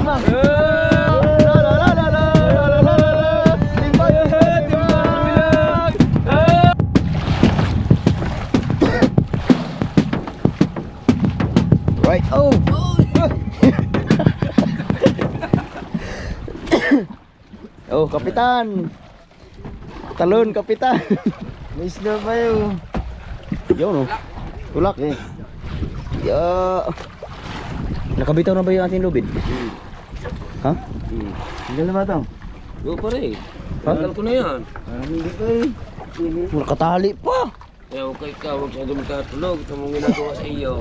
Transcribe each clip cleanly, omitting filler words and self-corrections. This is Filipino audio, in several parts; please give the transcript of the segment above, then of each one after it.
timbang. Right, oh. Oh, kapitan. Talon, kapitan. Miss na ba yun? Yun, oh. Tulak eh. Nakabitaw na ba yung ating lubid? Ha? Hindi na ba ito? Oo pare. Ha? Tagal ko na yan. Parang hindi ko eh. Nakatali pa. Kaya huwag kayo ka, huwag siya dumitulog. Ito mong ginagawa sa iyo.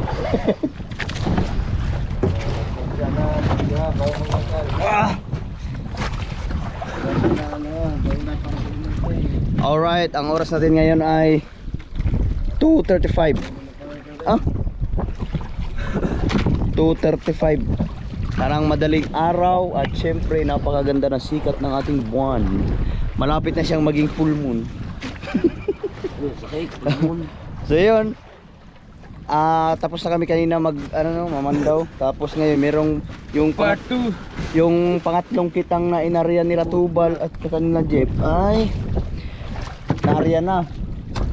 Alright, ang oras natin ngayon ay 2:35. Ah? 2:35. Parang madaling araw at syempre napakaganda ng sikat ng ating buwan. Malapit na siyang maging full moon. Sakit. So yun. Tapos na kami kanina mamandaw. Tapos ngayon merong yung Part 2. yung pangatlong kitang na inariyan nila Tubal at kanila Jeff ay nariyan na.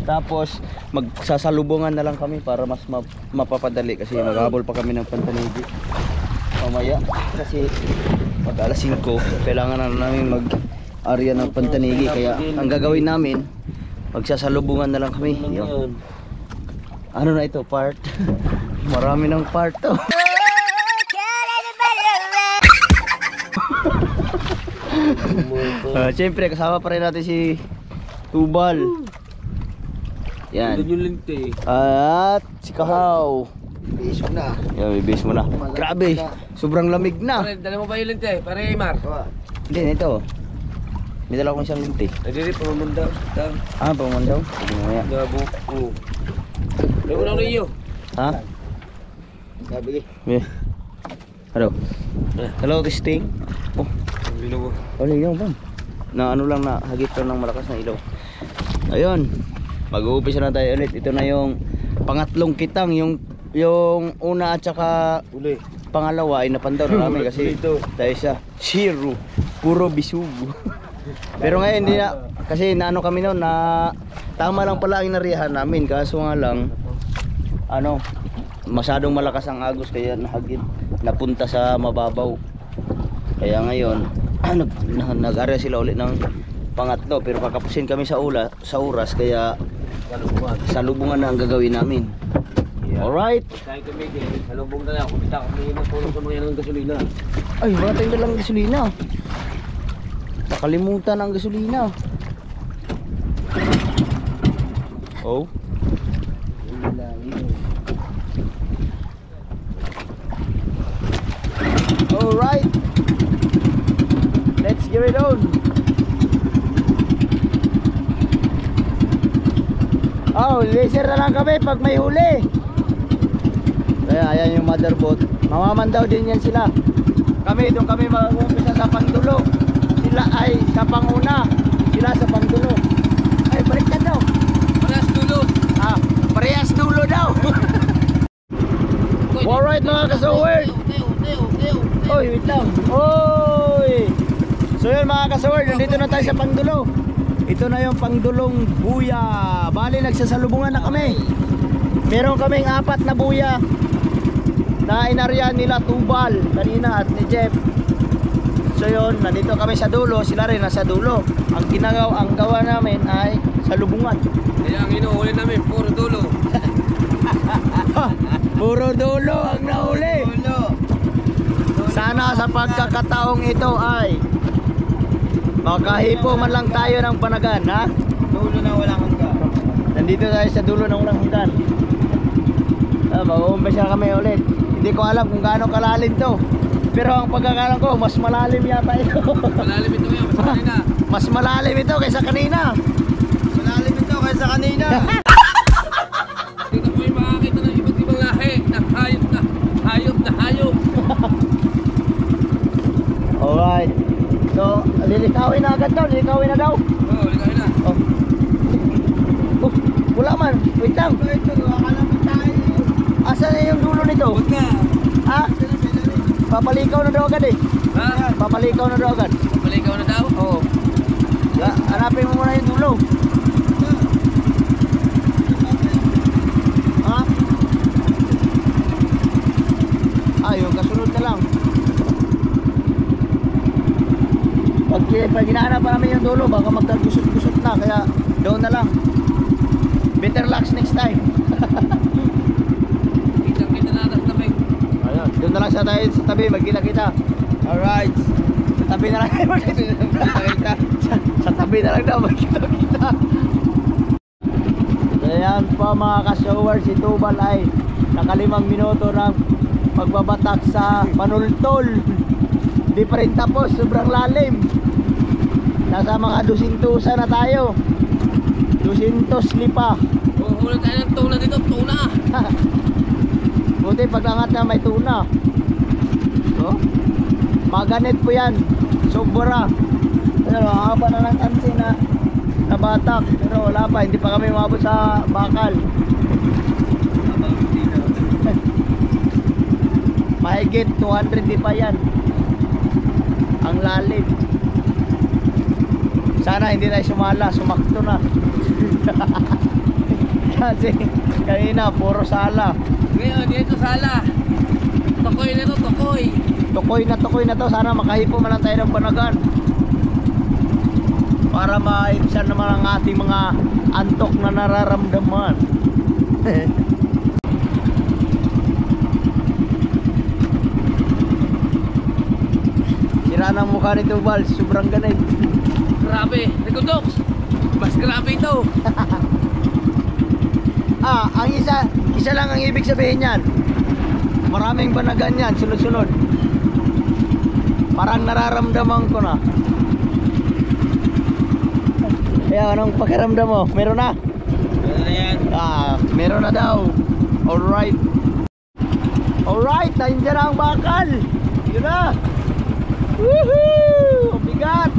Tapos magsasalubungan na lang kami para mas mapapadali kasi maghabol pa kami ng Pantanigi mamaya kasi mag alas 5 kailangan na namin mag-area ng Pantanigi, kaya ang gagawin namin magsasalubungan na lang kami. Yun. Ano na ito, part? Marami ng part to. Siyempre kasama pa rin natin si Tubal. Yan. Doon yung linti. At si Kahaw. Base ko na. Yan, bibis mo na. Grabe, sobrang lamig na. Pare, dala mo ba yung linti? Pare, Aymar. Hindi, ito. May dala akong isang linti. Nagdiri, pamamandaw. Pamandaw? Sige mamaya. Dabo. Oo. Dabo na rin iyo. Ha? Sabi eh. Yeah. Hello. Hello, testing. Oh, Lino mo. ilaw ba? Na ano lang, na hagit lang ng malakas na ilaw. Ayun. Mag-uumpisa na tayo ulit. Ito na yung pangatlong kitang. Yung una at saka Uli. pangalawa ay napandaw na namin kasi dahil siya zero, puro bisugo. Pero ngayon hindi na, kasi naano kami noon na tama lang pala ang inarihan namin, kaso nga lang masyadong malakas ang agos kaya nahagid, napunta sa mababaw. Kaya ngayon nag-area sila ulit ng pangatlo, pero kakapusin kami sa oras kaya salubungan na ang gagawin namin. Alright. Tayo kami din. Salubong na lang. Kumita kami matulong sa mga yan ng gasolina. Ay, wala tayong dalang gasolina. Nakalimutan ang gasolina. Oh. Alright. Let's give it on. Oh, laser na lang kami pag may huli. Kaya ayan yung motherboard. Mamamandaw din yan sila. Kami doon kami mag-umpisa sa pangdulo. Sila ay sa panguna. Sila sa pangdulo. Ay, baliktad daw. Parehas dulo. Parehas dulo daw. Alright mga kasaward. Oy, wait lang. Oy. So yun mga kasaward, nandito na tayo sa pangdulo. Ito na yung pangdulong buya. Bali nagsasalubungan na kami. Meron kaming 4 na buya na inaryan nila Tubal kanina at ni Jeff. So yun, nandito kami sa dulo, sila rin nasa dulo. Ang gawa namin ay salubungan. Kaya ang inuuli namin, puro dulo. Puro dulo ang nahuli. Sana sa pagkakataong ito ay makahipo man lang tayo ng panagan, ha? Dulo na walang hanggang. Nandito tayo sa dulo ng walang hanggan. Mag-uumpisa kami ulit. Hindi ko alam kung gaano kalalim to. Pero ang pagkakalam ko, mas malalim yata ito. Malalim ito yan, mas kanina. Mas malalim ito kaysa kanina. Malalim ito kaysa kanina. Dito po yung makakita ng iba't ibang lahi na hayop. Alright. So, lilikawin na agad daw. Lilikawin na daw. Oo, likahin na. Oh. Wala man. Wait lang. Ito, akala mo tayo. Asan na yung dulo nito? Huwag na. Ha? Papalikaw na daw agad eh. Ha? Papalikaw na daw agad. Pamaligaw na daw? Oo. Hanapin mo muna yung dulo. Ha? Yung kasunod na lang. Pag hinahanap pa namin yung dulo, baka magkagusot-gusot na. Kaya doon na lang. Better luck next time. Kita-kita na atas tabi. Ayun, doon na lang sa tayo sa tabi, magkita-kita. Alright. Sa tabi na lang tayo magkita-kita. Sa tabi na lang daw magkita-kita. Ayan pa mga ka-shower, si Tubal ay naka5 minuto ng pagbabatak sa Panultol. Di pa rin tapos, sobrang lalim. Nasa mga 200 na tayo. 200 lipa. Huli tayo ng tuna dito, tuna. Buti pag-angat na may tuna. So, maganit po yan. Sobra. Pero haba na ng tansi na batak. Pero wala pa, hindi pa kami umabot sa bakal. Mahigit 200 di pa yan. Ang lalim. Sana hindi tayo sumala, sumakto na. Kasi kanina puro sala. Ngayon, dito sala. Tokoy na to, tokoy. Tukoy na to. Sana makahipo man lang tayo ng panagan. Para maibsan naman ang ating mga antok na nararamdaman. Sira ng mukha ni Tubal, sobrang ganit. Grabe, Nikodox. Mas grabe ito. Ang isa lang ang ibig sabihin yan. Maraming banagan yan, sunod-sunod. Parang nararamdaman ko na. Kaya anong pakiramdam mo? Meron na? Ano na yan? Meron na daw. Alright. Alright, nandiyan na ang bakal. Yun na. Woohoo! Ang bigat.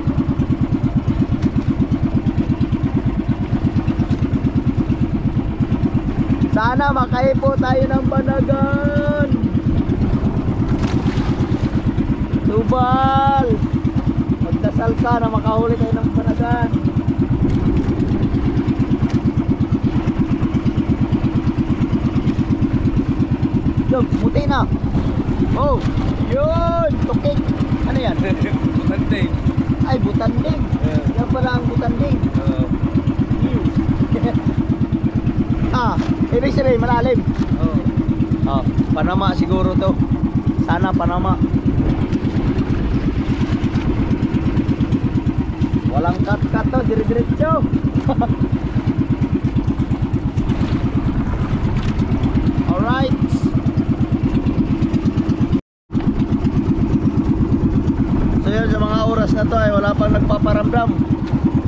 Sana makaipo tayo ng banagan. Tubal, magdasal ka na makahuli tayo ng banagan. Look, muti na. Oh, yun, tukik. Ano yan? Butante. Ay, butanding. Yan pala ang butanding. Ibig sabihin malalim. Panama siguro to. Sana Panama. Walang cut-cut to, dire-diretso. Alright. So yun, sa mga oras na to ay wala pang nagpaparamdam.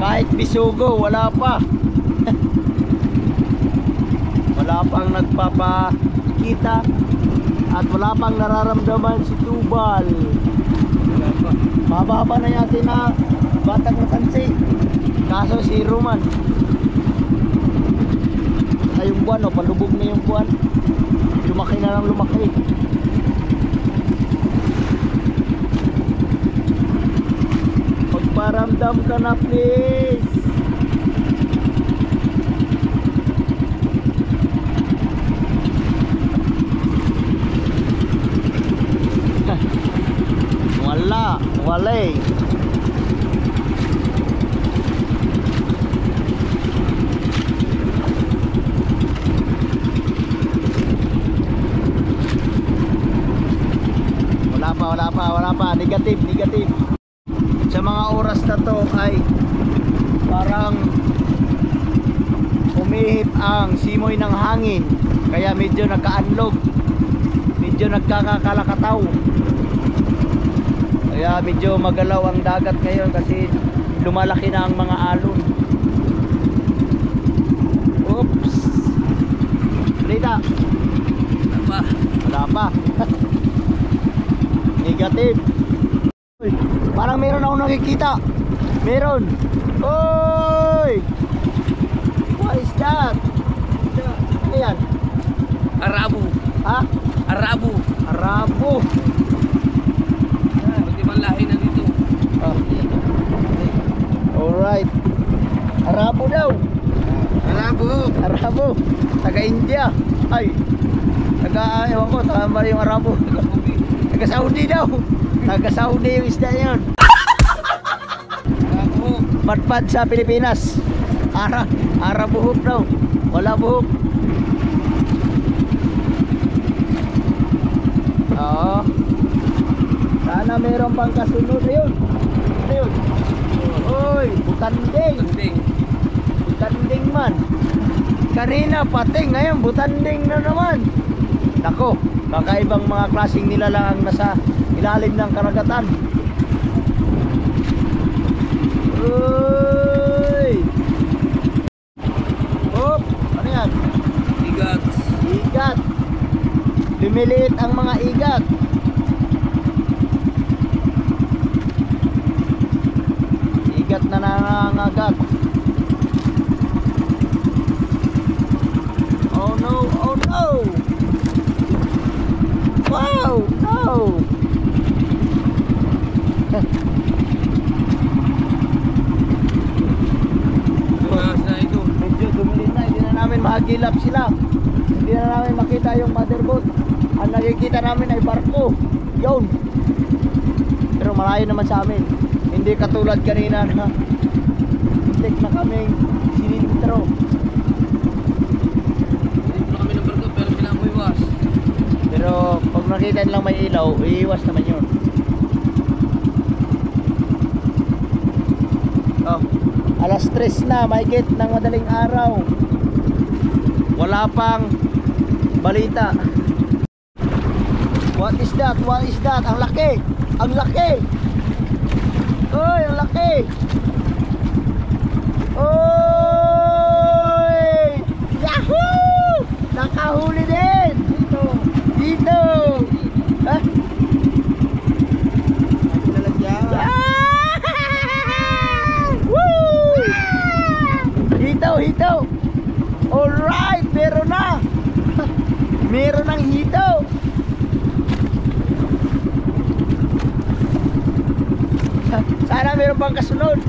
Kahit bisugo, wala pa. Wala pang nagpapakita at wala pang nararamdaman si Tubal. Mababa na yate na batang na tansi. Kaso si Roman ay yung buwan, palubog na yung buwan. Lumaki na lang lumaki. Pagparamdam ka na please. Wala eh. Wala pa. Negative. Sa mga oras na to ay parang umihip ang simoy ng hangin. Kaya medyo nagka-unlog. Medyo nagkakakalakataw. Kaya medyo magalaw ang dagat ngayon kasi lumalaki na ang mga alon. Oops. Rita. Wala pa. Negative. Uy, parang meron akong nakikita. Meron. Oy! What is that? Ano yan? Arabo. Ha? Arabo. Arabo. Alright. Arabo daw. Arabo. Arabo. Taga-India. Ay. Ewan ko, tama yung Arabo. Taga-Saudi daw. Taga-Saudi yung isda yun. Arabo. Patpad sa Pilipinas. Ara buhok daw. Wala buhok. Oo. Sana meron pang kasunod. Ayun. Ayun. Oy, butanding. Tanding. Butanding man. Kanina pating, ngayon butanding na naman. Nako, kakaibang mga klaseng nilalang ang nasa ilalim ng karagatan. Uy! Oh, ano yan? Igat. Igat. Lumiliit ang mga igat. Igat na nangangagat. Oh no, oh no! Wow, no! Tumaas na ito. Medyo dumilin na, hindi na namin mahagilap sila. Hindi na namin makita yung motherboat. Ang nakikita namin ay barko. Yun. Pero malayo naman sa amin. Hindi katulad kanina na muntik na kaming sinintro. Dito na kami ng barko pero kailangan mo iwas. Pero pag nakita nilang may ilaw, iiwas naman yun. Oh, alas 3 na, mahigit ng madaling araw. Wala pang balita. What is that? What is that? Ang laki! Ang laki! Uy, ang laki! Uy! Yahoo! Nakahuli din! Dito! Dito! Ha? Lalagyan. Woo! Hitaw, hitaw! Alright! Meron na! Meron ng hitaw! Sana meron pang kasunod.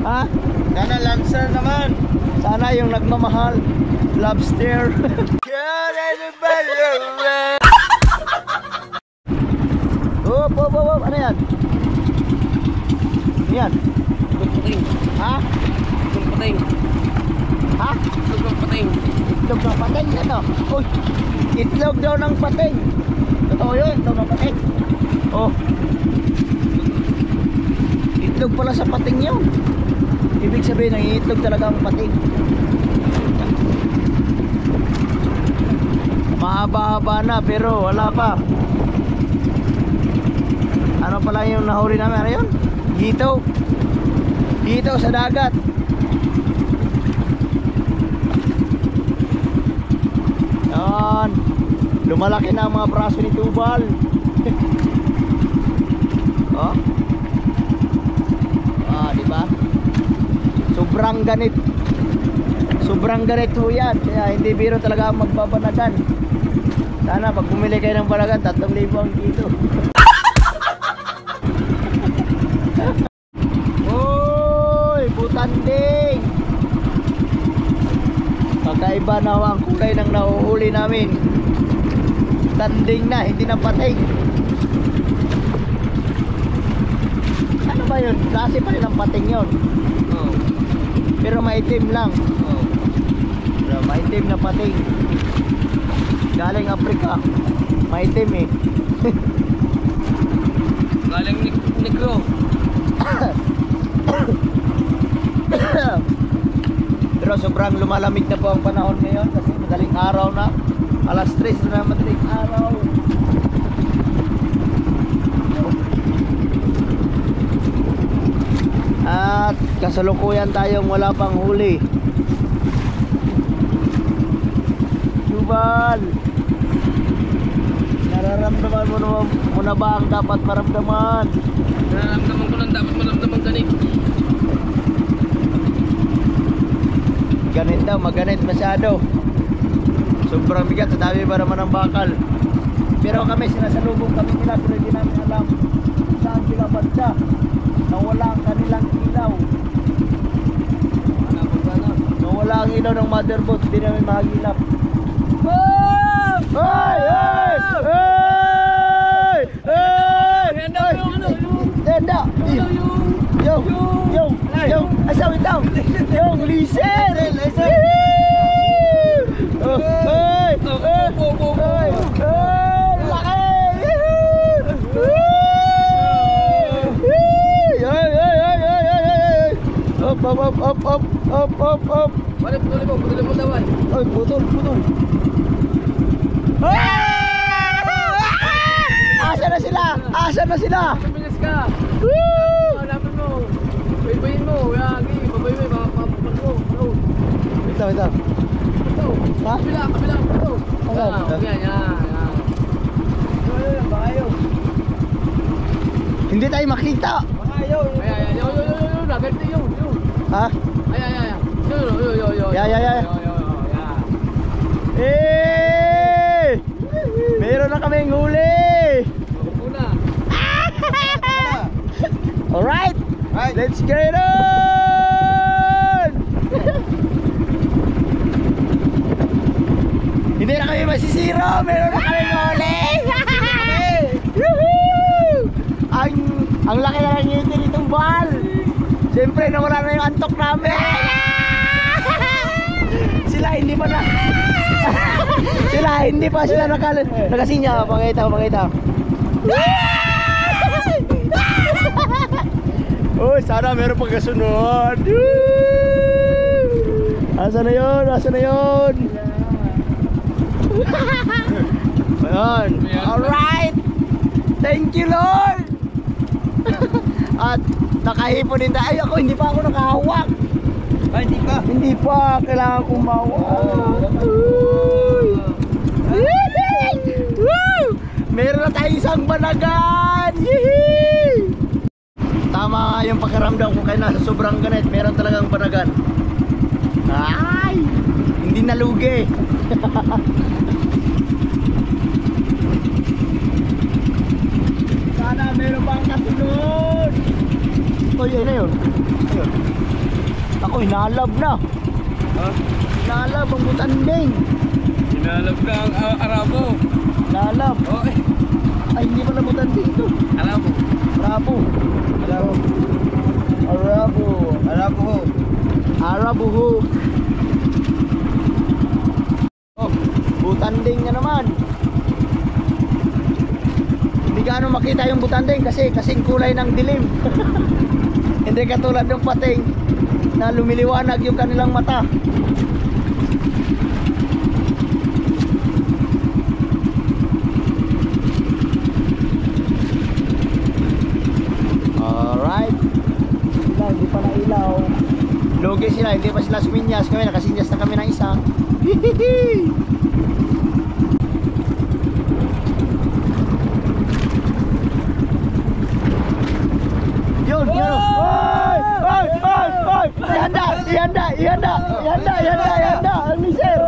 Ha? Sana lancer naman. Sana yung nagmamahal. Lobster. Hop, hop, hop, hop. Ano yan? Ano yan? Itlog pating. Ha? Itlog pating. Ha? Itlog ng pating. Itlog ng pating. Ano? Uy, itlog daw ng pating. Totoo yun, itlog ng pating. Oh. Itlog pala sa pating yun. Ibig sabihin, ang itlog talaga ang pating. Mahaba-haba na pero wala pa. Ano pala yung nahuli namin? Ano yun? Hitaw. Hitaw sa dagat. Yan. Lumalaki na ang mga braso ni Tubal. Oh. Ah, di ba? Sobrang ganit. Sobrang ganit ho yan. Kaya hindi biro talaga ang magbabanagan. Sana pag bumili kayo ng banagan, 3,000 ang kilo. Oy, butanding. Kakaiba na ho ang kulay ng nahuhuli namin. Tanding na, hindi na pating. Ano ba yun? Klase pa rin ang pating yun. Oh. Pero maitim lang. Oh. Pero maitim na pating. Galing Afrika. Maitim eh. Galing negro. Pero sobrang lumalamig na po ang panahon ngayon kasi madaling araw na. Alas 3 na madaling araw. At kasalukuyan tayong wala pang huli. Tubal, nararamdaman mo na ba ang dapat maramdaman? Nararamdaman ko lang dapat maramdaman ganit. Ganit daw, maganit masyado. Sobrang bigat, sa dami pa naman ng bakal. Pero kami, sinasalubong kami nila, pero hindi namin alam kung saan sila banda. Nawala ang kanilang ilaw. wala ang ilaw ng motherboard, hindi namin mahagilap. Oh! Ay! Ay! Ay! Ay! Handa yung ano, Handa! Yung! Ay, sawit daw! Yung lisen! Oh! Ay! Ay! Ay! Laki! Up! Balik mo dawan. Ay, putol! Asa na sila? Bilis ka. Woo! Hanapin mo. Baybayin mo. Yagi, babayin mo. Papapag mo. Wait lang. Ito. Ha? Kabila. Ito. Yan. Bakayo. Hindi tayo makita. Bakayo. Ayan. Yo. Ganito yun. Ha? Ayan. Yo. Yeah. Eh! Meron na kaming huli. Una. Alright. Right. Let's get it on! Hindi na kami masisiro. Meron na kaming huli. Woohoo! Ang laki na ng ngiti nitong bal. Siyempre nawala na yung antok namin. Sila hindi pa sila nakasinya. Pakita. Oh, sana meron pang kasunod. Asa na yun? Ayan. Alright. Thank you, Lord. At nakahipon din tayo. Ay, ako hindi pa ako nakahawak. Ay, Hindi pa, kailangan kong mawag. Woo! Meron na tayo isang banagan. Yee! Tama nga yung pakiramdam ko, kaya nasa sobrang ganit. Meron talagang banagan. Ay! Hindi nalugi. Sana meron pang kasunod. Oy, ayun. Ako, inalab na. Ha? Inalab ang butanding. Hinalap na ang Arabo. Inalab. Okay. Ay, hindi pala butanding ito. Arabo. Arabo hook. Oh, butanding na naman. Hindi gaano makita yung butanding kasi kasing kulay ng dilim. Hindi katulad ng pating na lumiliwanag yung kanilang mata. Alright. Sila, hindi pa na ilaw. Logi sila, hindi pa sila suminyas. Kami nakasinyas na kami ng isa. Hihihi. Yun. Ihanda. Ang miser.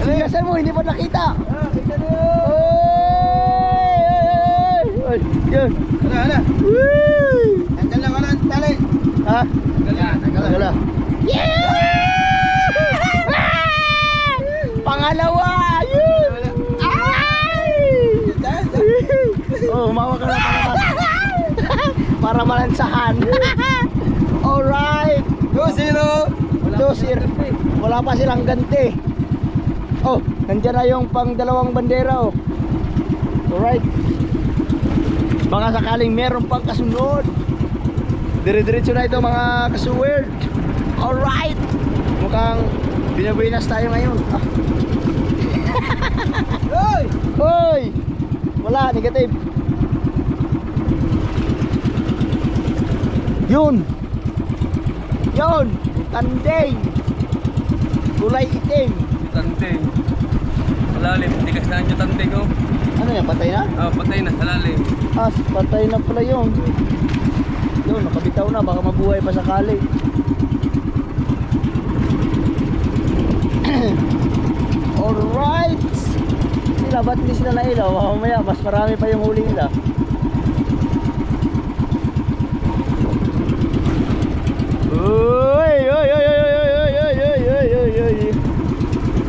Ligasan mo, hindi pa nakita. Yun. Ala. Woo! Andyan lang ang tali. Ha? Tagala. Pangalawa! Yun! Oh, umawa ka na para malansahan. Alright! 2-0. Wala pa silang ganti. Oh, nandiyan na yung pang dalawang bandera. Oh. Alright. Baka sakaling meron pang kasunod. Dire-diretso na ito mga kasuwerd. Alright. Mukhang binabuinas tayo ngayon. Hoy! Wala, negative. Yun, tandeng. Kulay itim. Tandeng. Malalim, tigas na yung tandeng ko. Ano yan, patay na? Patay na, malalim. Patay na pala yun. Yun, nakabitaw na, baka mabuhay pa sakali. Alright. Sila, ba't hindi sila nailaw? Mamaya, mas marami pa yung huli nila. Uy, uy, uy, uy, uy, uy, uy, uy, uy, uy, uy.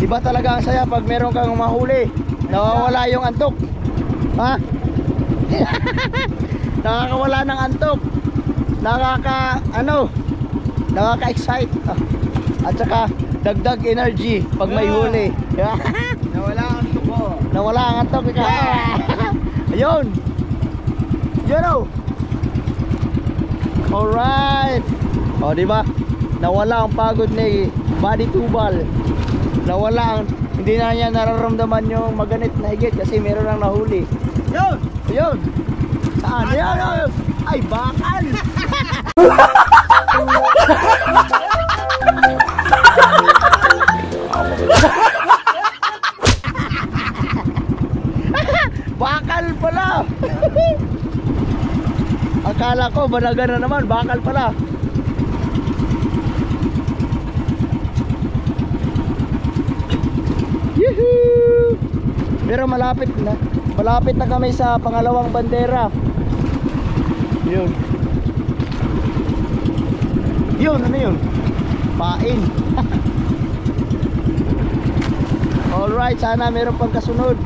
Iba talaga ang saya pag meron kang mahuli. Nawawala yung antok. Ha? Nakakawala ng antok. Nakaka-excite. At saka dagdag energy pag may huli. Nawala ang tuko. Nawala ang antok. Ayun. Yun o. Alright. O, diba? Nawala ang pagod ni Buddy Tubal. Nawala ang, hindi na niya nararamdaman yung maganit na higit kasi meron lang nahuli. Yun! Ayun. Saan? Ayun. Ay, bakal. Bakal pala. Akala ko banagan na naman, bakal pala. Yuhuu! Pero malapit na kami sa pangalawang bandera. Yun. Yun, ano yun? Pain. Alright, sana meron pang kasunod.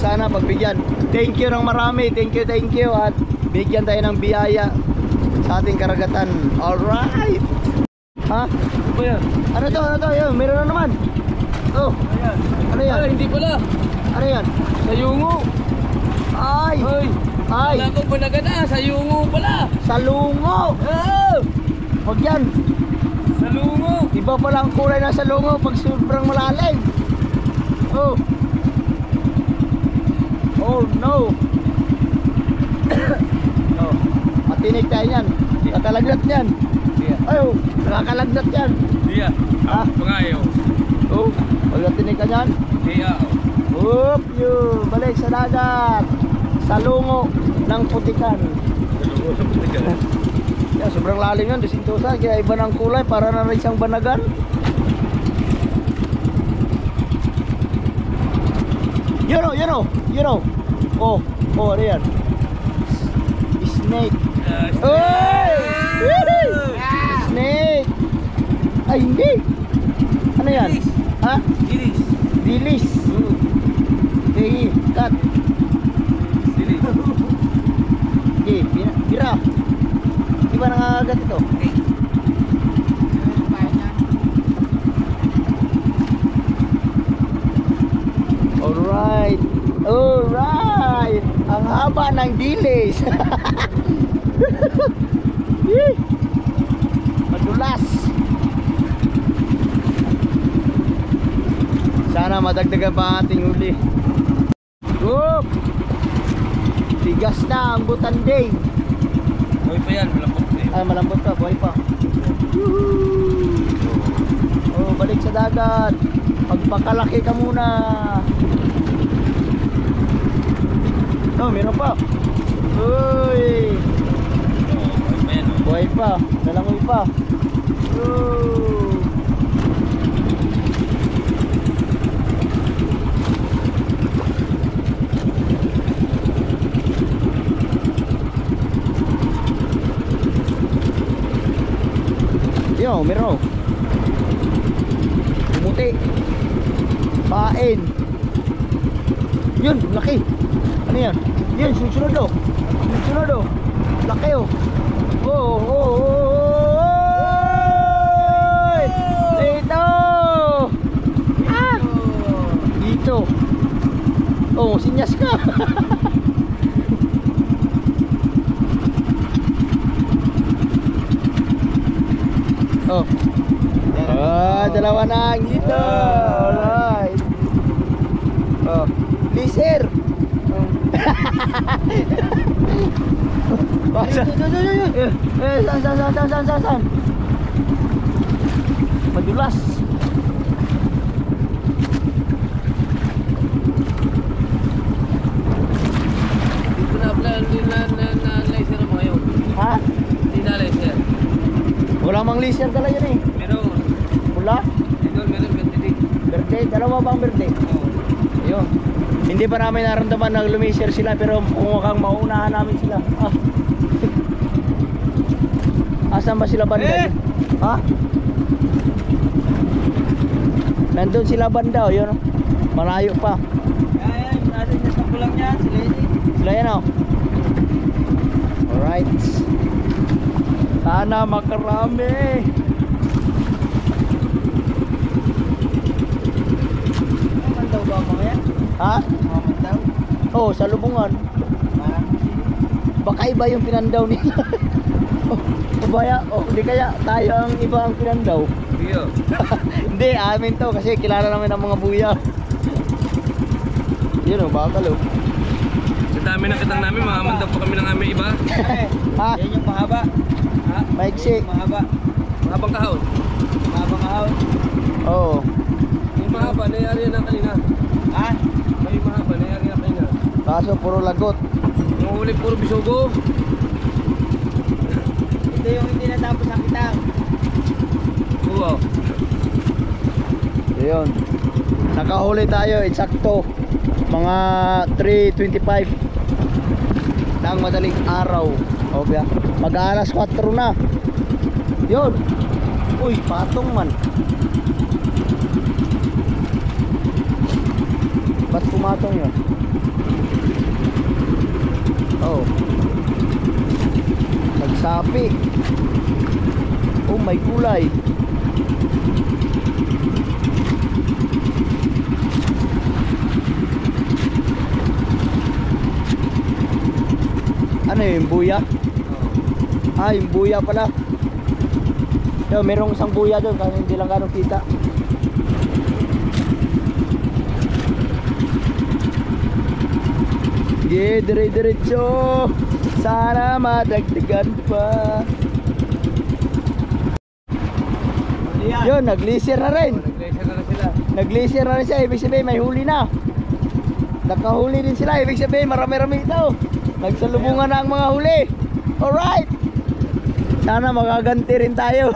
Sana pagbigyan. Thank you ng marami. Thank you. At bigyan tayo ng biyaya sa ating karagatan. Alright. Ha? Ano ba yan? Ano to? Yun, meron na naman. Oh, Ayan. ano yan? Ay, hindi pala. Ano yan? Sayungo. Ay! Ay. Ay! Wala kong banagan na. Sayungo pala. Salungo! Oh! Huwag yan! Salungo. Iba pala ang kulay ng salungo pag sobrang malalim. Oh! Oh no! Oh, matinig tayo yan. Nakakalagnat yan. Diya. Ay, oh, nakakalagnat yan. Diya. Ah. Pangayo. Oh, pag natinig ka yan. Diya. Oop, yun. Balik sa dagat. Salungo ng putikan. Yeah, sobrang lalim yun, disintusan. Kaya iba ng kulay, para na rin siyang banagan. Yun o. Oh, ano yan? Snake. Oy! Snake. Ay, hindi. Ano yan? Dilis. Ha? Dilis. Dilis. Okay, cut. Dilis. Okay, bira. Di ba nangagat ito? Okay. Alright. Ang haba ng dilis. Yee. Madulas. Sana madagdagan pa ang ating huli. Oop! Tigas na ang butanding. Buhay pa yan. Malambot na yun. Ay, malambot pa, buhay pa. Oh, balik sa dagat. Pagpakalaki ka muna. Oh, meron pa. Uy! Buhay pa yan. Buhay pa, nalangoy pa. Oh. Yo, meron. Pumuti. Pain. Yun, laki. Ano yan? Yun, susunod o. Susunod o. Laki o. Dito. Ah! Dito. Oh, sinyas ka. Oh. Dalawa na ang dito. Alright. Oh, liser. Saan? Madulas. Dito na laser mo ngayon. Ha? Hindi na laser. Wala mang liser talaga yun eh. Meron. Wala? Meron. berde, dalawa bang berde? Ayun. Hindi pa namin naramdaman na lumiser sila pero mukhang maunahan namin sila. Ah. Asan ba sila banda? Ha? Nandun sila banda, oh, yun. Malayo pa. Ayan, natin sa kapulang yan. Sila yan, oh. Alright. Sana makarami. Mamandaw ba mga yan? Ha? Mamandaw? Oh, sa lubungan. Parang Baka iba yung pinandaw nila. O baya, di kaya tayo ang iba ang pinandaw. Iyo. Hindi, amin to kasi kilala namin ang mga buya. Yun, oh, bakal, oh. Sa dami ng kitang namin, mamamandang pa kami ng aming iba. Ha? yan yung mahaba. Ha? Maiksi. Mahaba. Mahabang kahon. Mahabang ahon. Oo. Yung mahaba, nangyari na kanina. Ha? May mahaba, nangyari na kanina. Kaso puro lagot. Yung huli, puro bisugo. Ito yung hindi natapos ang kitang. Oo. Yun. Nakahuli tayo, eksakto. Mga 3:25 ng madaling araw. O ba? Mag-alas 4 na. Yun. Uy, patong man. Ba't pumatong yun? Oh. Nagsapi. Oh, may kulay. Ano yung buya? Ah, yung buya pala. Yo, merong isang buya doon kasi hindi lang ganong kita. Sige, dire-diretso. Sana madagdagan pa. Yun, nag-glacier na rin. Nag-glacier na sila. Nag-glacier na rin siya, ibig sabihin may huli na. Nakahuli din sila, ibig sabihin marami-rami ito. Nagsalubungan na ang mga huli. Alright. Sana magaganti rin tayo.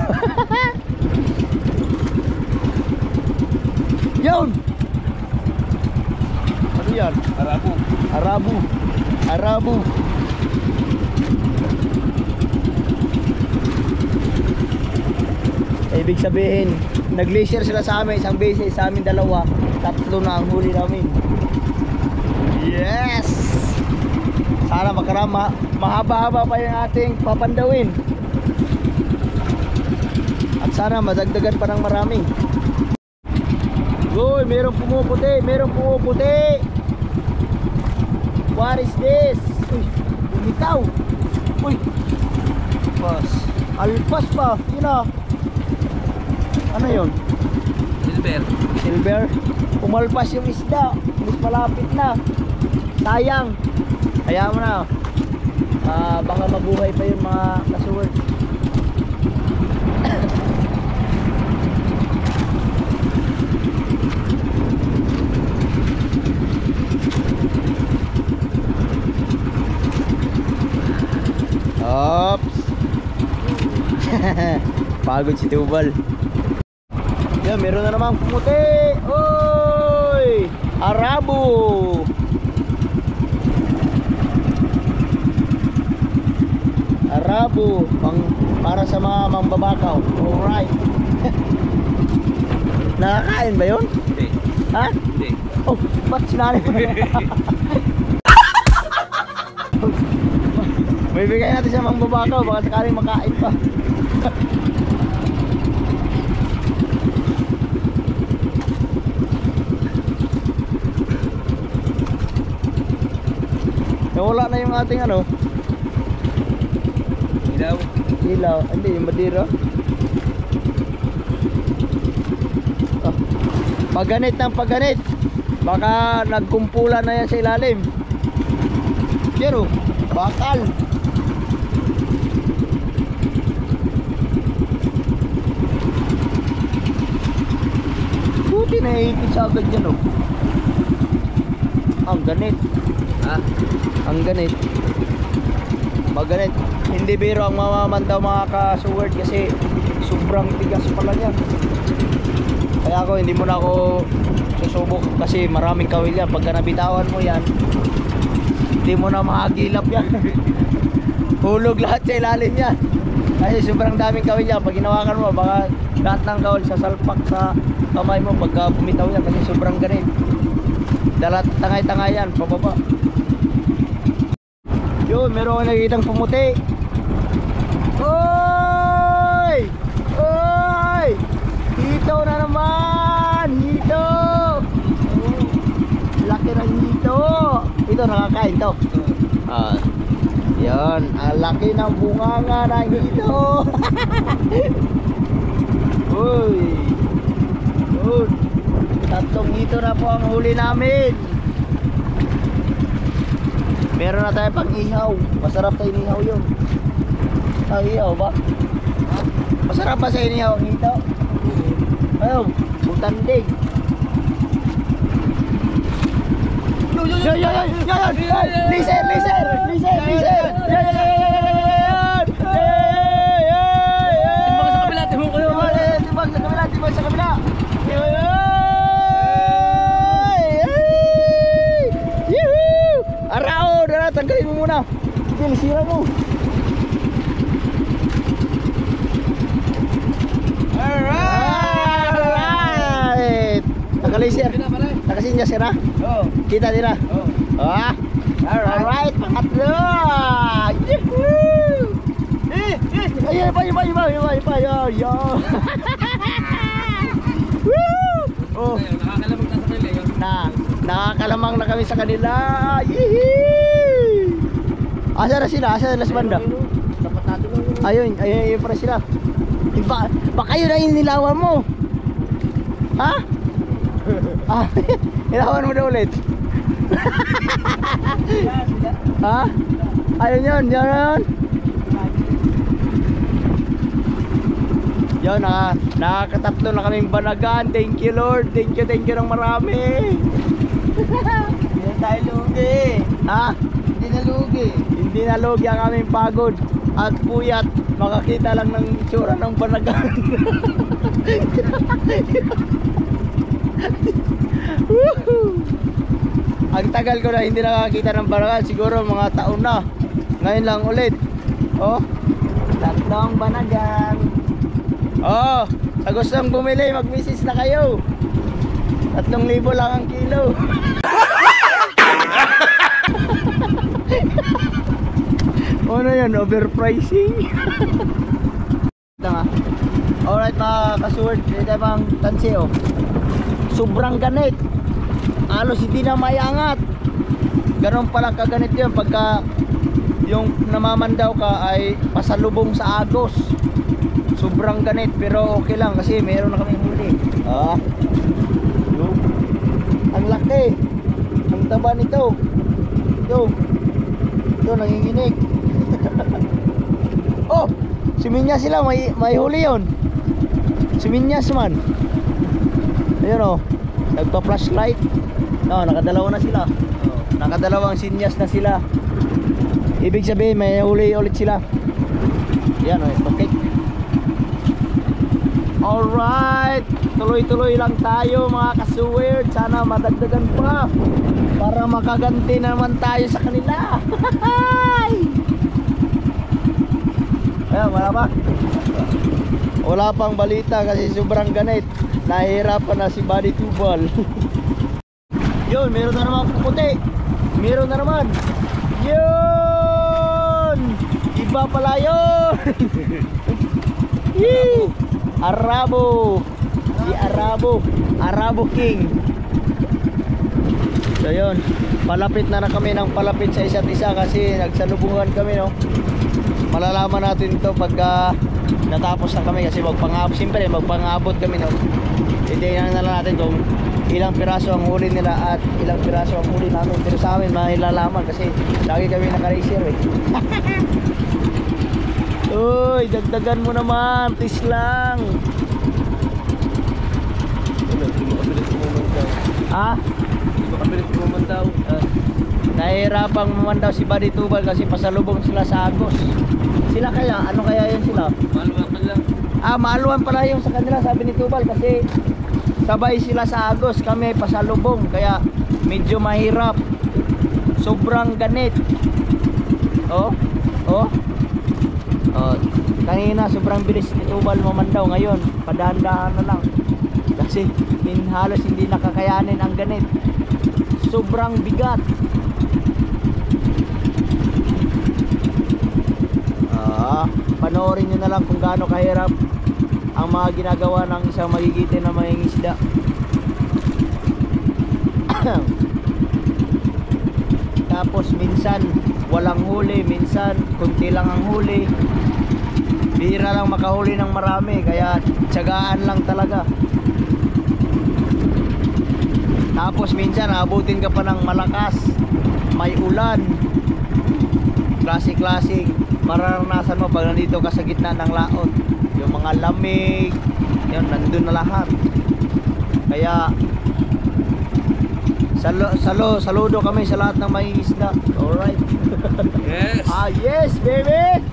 Yun. Ano yan? Arabo. Arabo. Arabo. Ibig sabihin, nag-glacier sila sa amin, isang base, sa amin dalawa, tatlo na ang huli namin. Yes! Sana makarama, mahaba-haba pa yung ating papandawin. At sana madagdagan pa ng marami. Uy, merong pumuputi, merong pumuputi. What is this? Uy, umitaw. Uy, pas. Alpas pa, yun na. Ano yun? Silver. Silver. Umalpas yung isda. Mas malapit na. Sayang. Kaya mo na. Baka mabuhay pa yung mga kasuward. Oops. Pagod si Tubal. Yan, meron na namang pumuti. Oy! Arabo! Arabo, para sa mga mangbabakaw. Alright. Nakakain ba yun? Hindi. Ha? Hindi. Oh, ba't sinali mo? May bigay natin sa mangbabakaw, baka sakaling makain pa. Wala na yung ating ano, Ilaw. ilaw, hindi yung madira. Paganit ng paganit. Baka nagkumpulan na yan sa ilalim. Pero bakal. Buti na iipit sa agad yan, oh. Ang ganit. Ha? Ang ganit. Maganit. Hindi biro ang mamamandaw mga ka-sword kasi sobrang tigas pala niya. Kaya ako hindi mo na ako susubok kasi maraming kawil yan. Pagka nabitawan mo yan, hindi mo na makagilap yan. Hulog lahat sa ilalim yan. Kasi sobrang daming kawil yan. Pag hinawakan mo, baka lahat ng kawil sasalpak sa kamay mo pagka bumitaw yan kasi sobrang ganit. Dalat tangay-tangay yan, pababa. Yun, meron akong nakikitang pumuti. Oy! Oy! Hito na naman! Hito! Laki ng hito! Ito, nakakain to. Yan, ang laki ng bunganga ng hito! Uy! Yun! Tatlong hito na po ang huli namin. Meron na tayo pang ihaw. Masarap sa inihaw yun. Ang ihaw ba? Masarap ba sa inihaw ang hito? Ayun, butandig. Yan, yan, yan, yan, yan. Liser, liser, liser, liser. Yan, yan, yan, yan, yan, yan. Timbang sa kabila, timbang ko yun. Timbang sa kabila, timbang sa kabila. Arao, dala, tanggalin mo muna. Sige, lisira mo. Alright. Nakalisir. Nakasinya sira. Oh. Kita nila. Oh. Ah. Alright, pangatlo. Yuhuu. Ay, iba. Yo. Woo! Oh. Nakakalamang na sa kanila yun. Nakakalamang na kami sa kanila. Yee! Asa na sila? Asa na sa banda? Dapat natin lang yun. Ayun para sila. Baka yun na yung nilawan mo. Ha? Nilawan mo na ulit. Sila. Ha? Ayun yun. Yun, nakakatatlo na kaming banagan. Thank you Lord. Thank you ng marami. Hindi na tayo lugi. Ha? Hindi na lugi. Hindi na lugi ang aming pagod at puyat. Makakita lang ng itsura ng banagan. Woohoo! Ang tagal ko na hindi nakakita ng banagan. Siguro mga taon na. Ngayon lang ulit. Oh, tatlong banagan. Oh, sa gustong bumili, mag-message na kayo. 3,000 lang ang kilo. Ano yan? Overpricing? Alright mga kasuward, dito bang tansi oh. Sobrang ganit. Halos hindi na maiangat. Ganon pala kaganit yun pagka yung namamandaw ka ay pasalubong sa agos. Sobrang ganit pero okay lang kasi meron na kaming huli. Ang laki. Ang taba nito. Ito nanginginig. Oh, suminya sila, may huli yun. Suminyas man. Ayun oh, nagpa-flashlight. No, nakadalawa na sila. Nakadalawang sinyas na sila. Ibig sabihin may huli ulit sila. Yan oh, okay. Alright, tuloy-tuloy lang tayo mga kasuwerd. Sana madagdagan pa para makaganti naman tayo sa kanila. Ayan, wala pa? Wala pang balita kasi sobrang ganit. Nahihirapan na si Buddy Tubal. Yun, meron na naman puputi. Meron na naman. Yun! Iba pala yun! Yee! Arabo. Si Arabo King. So yun, palapit na kami ng palapit sa isa't isa kasi nagsalubungan kami no. Malalaman natin ito pagka natapos na kami kasi magpangabot kami no. Titingnan na lang natin kung ilang piraso ang huli nila at ilang piraso ang huli namin. Pero sa amin malalaman kasi lagi kami naka-racer eh. Uy, dagdagan mo naman, please lang. Ha? Makabilis pumuntaw. Nahihirapang mamandaw si Buddy Tubal kasi pasalubong sila sa Agos. Sila kaya? Ano kaya yun sila? Maluwakan lang. Maaluan pala yung sa kanila sabi ni Tubal kasi sabay sila sa agos, kami pasalubong, kaya medyo mahirap. Sobrang ganit. Oh, oh. Oh, kanina sobrang bilis ni Tubal mamandaw, ngayon padahan-dahan na lang. Kasi halos hindi nakakayanin ang ganit. Sobrang bigat. Panoorin nyo na lang kung gaano kahirap ang mga ginagawa ng isang magigitin na mangingisda. Tapos minsan walang huli, minsan kunti lang ang huli. Bihira lang makahuli ng marami, kaya tiyagaan lang talaga. Tapos minsan abutin ka pa ng malakas, may ulan, klase-klase mararanasan mo pag nandito ka sa gitna ng laot. Yung mga lamig, yun, nandun na lahat. Kaya saludo kami sa lahat ng may isda. Alright. Yes. Yes baby.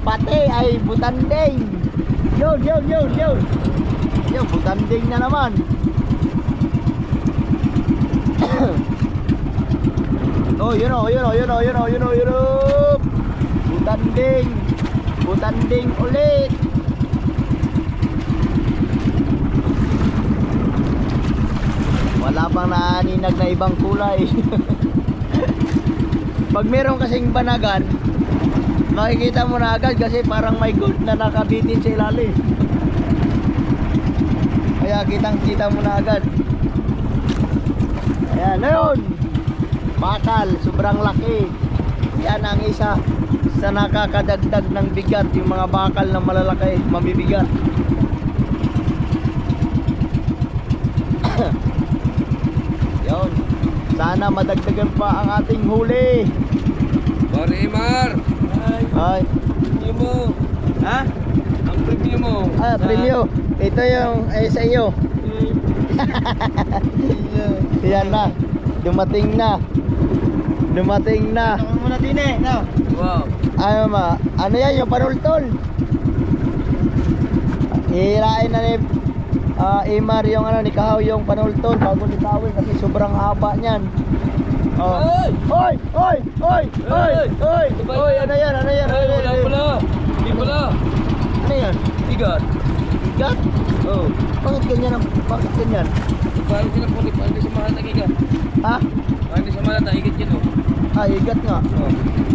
Pati ay butanding. Yun. Yun, butanding na naman. Oh, yun o. Butanding ulit. Wala pang naaninag na ibang kulay. Pag meron kasing banagan, makikita mo na agad kasi parang may gold na nakabitin sa ilalim. Kaya kitang-kita mo na agad. Ayan, ayun. Bakal, sobrang laki. Yan ang isa sa nakakadagdag ng bigat, yung mga bakal na malalaki, mabibigat. Yun. Sana madagdagan pa ang ating huli. Pare Imar. Ay. Premium mo. Ha? Ang premium mo. Premium. Ito yung sa iyo. Yan na. Dumating na. Ano muna din eh, no? Wow. Ano yan, yung panultol. Hihirain na ni Imar yung ni Kahaw yung panultol bago litawin kasi sobrang haba niyan. Oy! Ano yan? Wala pala. Hindi pala. Ano yan? Tigat. Igat? Oh. Bakit ganyan? Paano sila po? Paano sa mahal na gigat? Ha? Paano sa mahal na gigat yun? Igat nga. Oh.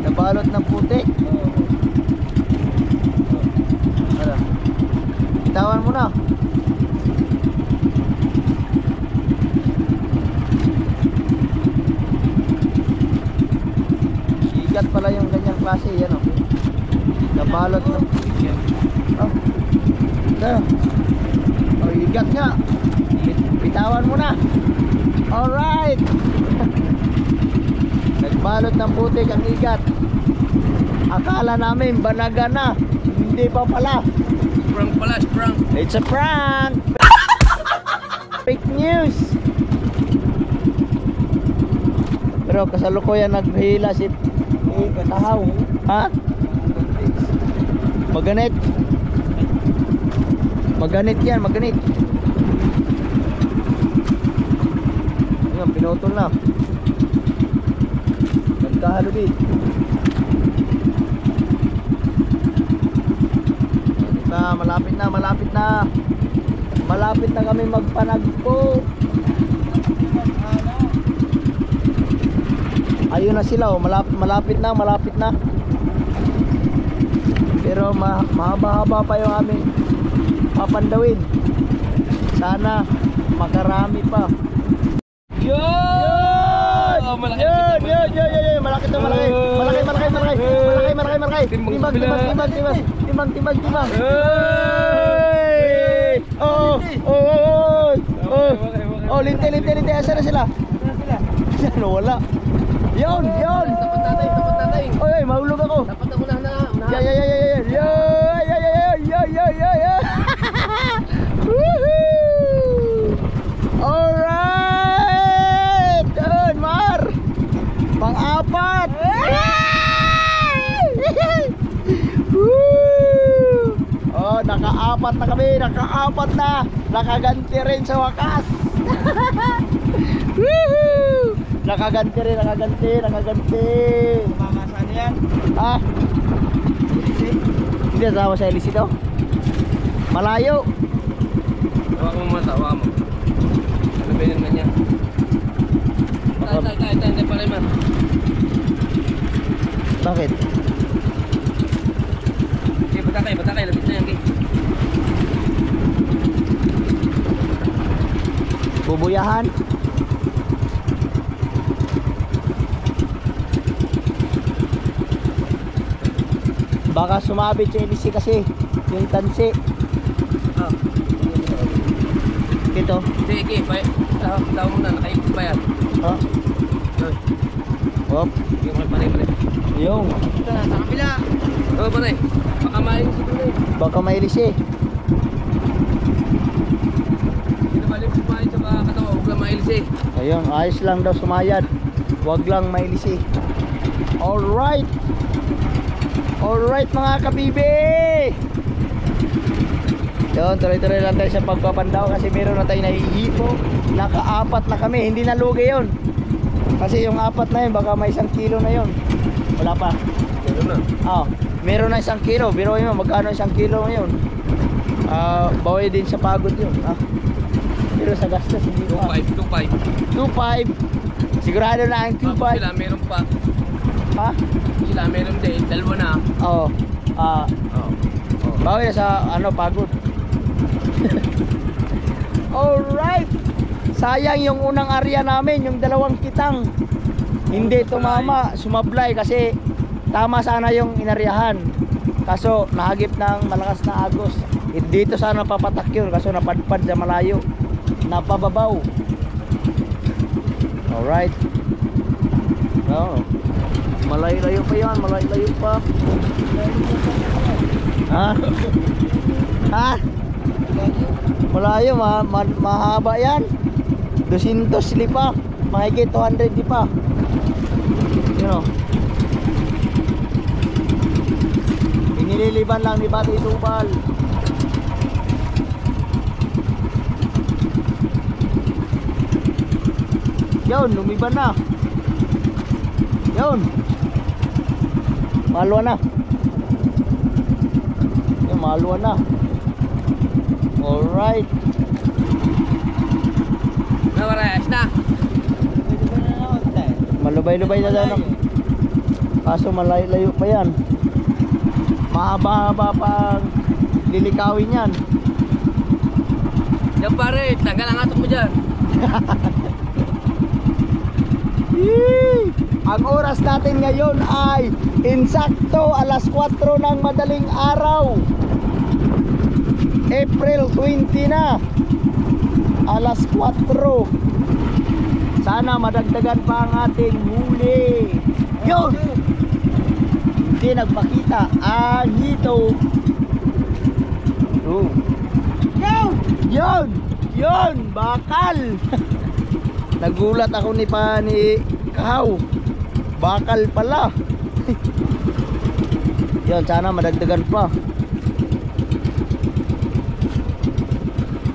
Nabalot ng putik. Oh. Ano? Bitawan mo na. Igat pala yung ganyang klase. Yan o. Nabalot ng putik. Oh. Igat nga. Bitawan mo na. Alright. Nagbalot ng putik ang igat. Akala namin banaga na. Hindi pa pala. Prank pala, prank. It's a prank. Fake news. Pero kasalukuyan naghihila si Kahaw. Ha? Maganit. Maganit yan, maganit. Ayan, pinutol na. Nagkahalubid. Malapit na. Malapit na kami magpanagpo. Ayun na sila oh, malapit na. Pero mahaba-haba pa yung aming papandawin. Sana makarami pa. Yun! Oh, malaki. Yun. Malaki. Timbang. Hey! Oh, linte. Asan na sila? Yan, wala. Yun. Tapat natin. Oy, mahulog ako. Dapat ako na. Woohoo! Alright! Yun, Mar! Pang-apat! Woo! Oh, naka-apat Nakaapat na kami, nakaapat na. Nakaganti rin sa wakas. Woohoo! Nakaganti rin, nakaganti. Mamasan yan. Ha? Hindi asawa sa LC to? Malayo. Hawa mo mata, hawa mo. Ano ba yun niya? Tay, hindi pala man. Bakit? Okay, batakay, lapit na yan, okay. Bubuyahan? Baka sumabit sa LC kasi yung tansi. Ah. Ito. Sige, daw mo na, nakaikot pa yan. Ha? Hop. Sige, panay. Yung. Ito na, sa kapila. Oo, panay. Baka maling siguro eh. Baka may LC. Hindi na maling sumahin sa mga katawa, huwag lang mailisi. Ayun, ayos lang daw sumayad. Huwag lang may LC. Alright. Alright mga kabibi. Yun, tuloy-tuloy lang tayo sa pagpapandaw kasi meron na tayo nahihipo. Nakaapat na kami, hindi na lugi yun. Kasi yung apat na yun, baka may 1 kilo na yun. Wala pa. Meron na. Meron na 1 kilo. Biruin mo, magkano 1 kilo ngayon? Bawi din sa pagod yun. Pero sa gastos, hindi pa. 2.5. 2.5. Sigurado na ang 2.5. Sila meron pa. Ha? Sila meron din, dalawa na. Oo. Oo. Bawi na sa pagod. Alright. Sayang yung unang area namin, yung 2 kitang. Hindi tumama, sumablay kasi tama sana yung inaryahan. Kaso nahagip ng malakas na agos. Dito sana papatak yun kaso napadpad sa malayo. Napababaw. Alright. Oh. Malayo-layo pa yan, malayo-layo pa. Ha? Ha? Malayo, mahaba yan. 200 lipa. Mahigit 200 lipa. You know. Inililiban lang ni Bati Tubal. Yun, lumiban na. Yun. Malwa na. Yun, malwa na. Alright. Nawarayas na. Malubay-lubay na daw. Kaso malayo-layo pa yan. Mahaba-haba pa ang lilikawin yan. Yan pare, tagal ang atok mo dyan. Ang oras natin ngayon ay insakto alas 4 ng madaling araw. April 20 na. Alas 4. Sana madagdagan pa ang ating huli. Yun! Hindi nagpakita ang hito. Oh. Yun! Bakal! Nagulat ako ni Kahaw. Bakal pala. Yun, sana madagdagan pa.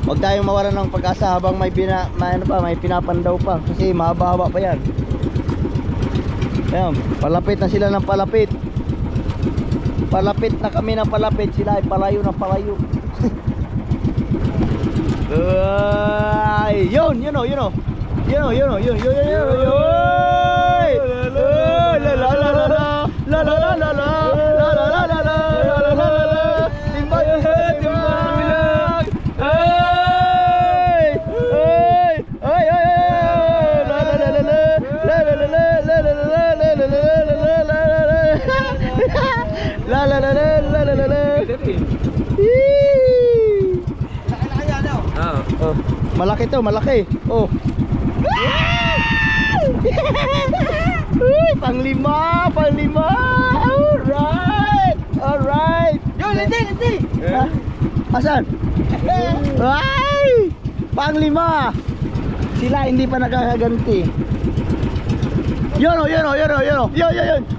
Huwag tayong mawalan ng pag-asa habang may pinapandaw pa kasi mahaba-haba pa yan. Ayan, palapit na sila ng palapit. Palapit na kami ng palapit, sila ay palayo na palayo. Yun. Oh, malaki to, malaki. Oh. Uy, panglima. Alright. Yo, lenti. Ha? Asan? Ay! Panglima. Sila hindi pa nakakaganti. Yun.